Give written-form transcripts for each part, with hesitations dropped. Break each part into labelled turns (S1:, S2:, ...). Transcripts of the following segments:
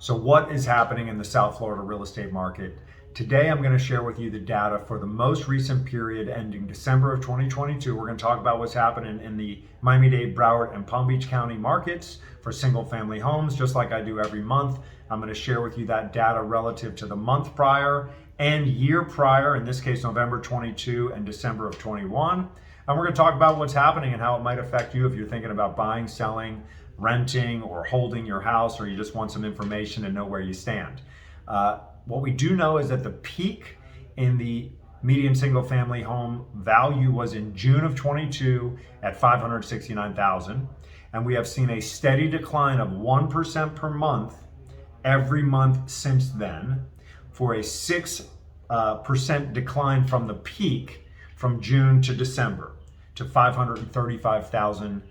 S1: So what is happening in the South Florida real estate market? Today, I'm going to share with you the data for the most recent period ending December of 2022. We're going to talk about what's happening in the Miami-Dade, Broward, and Palm Beach County markets for single family homes, just like I do every month. I'm going to share with you that data relative to the month prior and year prior, in this case, November 22 and December of 21. And we're going to talk about what's happening and how it might affect you if you're thinking about buying, selling, renting, or holding your house, or you just want some information and know where you stand. What we do know is that the peak in the median single family home value was in June of 22 at $569,000. And we have seen a steady decline of 1% per month every month since then, for a 6% decline from the peak from June to December to $535,000.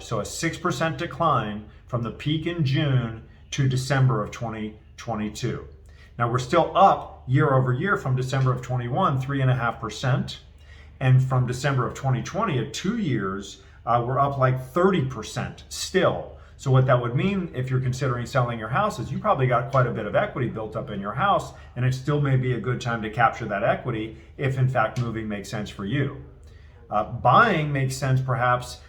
S1: So a 6% decline from the peak in June to December of 2022. Now we're still up year over year from December of 21, 3.5%. And from December of 2020, at 2 years, we're up like 30% still. So what that would mean if you're considering selling your house is you probably got quite a bit of equity built up in your house, and it still may be a good time to capture that equity if in fact moving makes sense for you. Buying makes sense perhaps.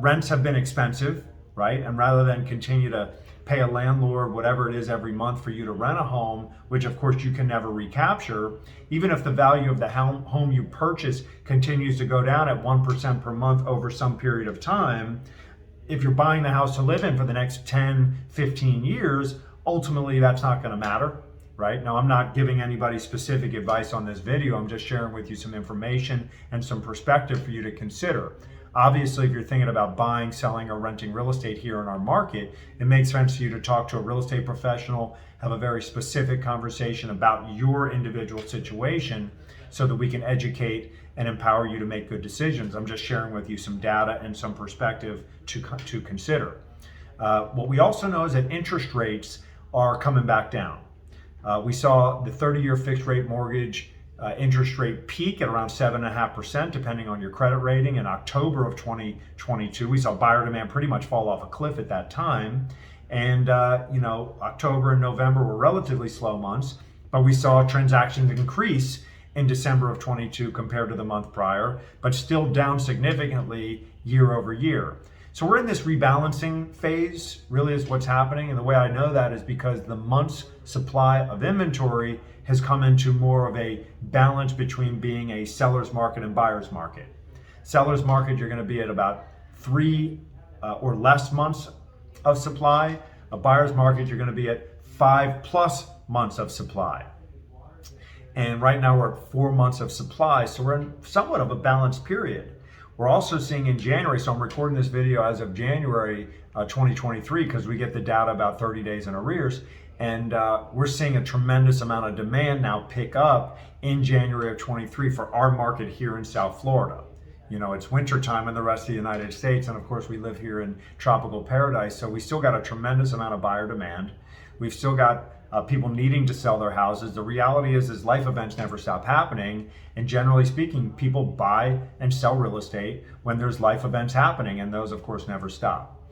S1: Rents have been expensive, right? And rather than continue to pay a landlord whatever it is every month for you to rent a home, which of course you can never recapture, even if the value of the home you purchase continues to go down at 1% per month over some period of time, if you're buying the house to live in for the next 10, 15 years, ultimately that's not going to matter, right? Now, I'm not giving anybody specific advice on this video. I'm just sharing with you some information and some perspective for you to consider. Obviously, if you're thinking about buying, selling, or renting real estate here in our market, it makes sense for you to talk to a real estate professional, have a very specific conversation about your individual situation so that we can educate and empower you to make good decisions. I'm just sharing with you some data and some perspective to consider. What we also know is that interest rates are coming back down. We saw the 30-year fixed rate mortgage interest rate peak at around 7.5%, depending on your credit rating. In October of 2022, we saw buyer demand pretty much fall off a cliff at that time. And, October and November were relatively slow months, but we saw transactions increase in December of 22 compared to the month prior, but still down significantly year over year. So we're in this rebalancing phase, really is what's happening. And the way I know that is because the month's supply of inventory has come into more of a balance between being a seller's market and buyer's market. Seller's market, you're going to be at about 3 or less months of supply. A buyer's market, you're going to be at 5+ months of supply. And right now we're at 4 months of supply, so we're in somewhat of a balanced period. We're also seeing in January, so I'm recording this video as of January 2023 because we get the data about 30 days in arrears, and we're seeing a tremendous amount of demand now pick up in January of 23 for our market here in South Florida. You know, it's wintertime in the rest of the United States, and of course we live here in tropical paradise, so we still got a tremendous amount of buyer demand. We've still got people needing to sell their houses. The reality is life events never stop happening, and generally speaking, people buy and sell real estate when there's life events happening, and those of course never stop.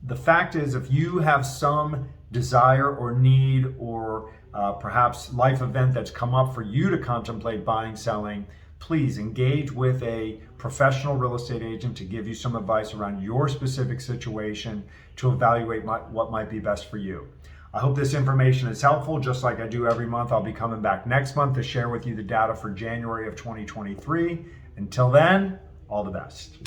S1: The fact is, if you have some desire or need or perhaps life event that's come up for you to contemplate buying, selling, please engage with a professional real estate agent to give you some advice around your specific situation to evaluate what might be best for you. I hope this information is helpful. Just like I do every month, I'll be coming back next month to share with you the data for January of 2023. Until then, all the best.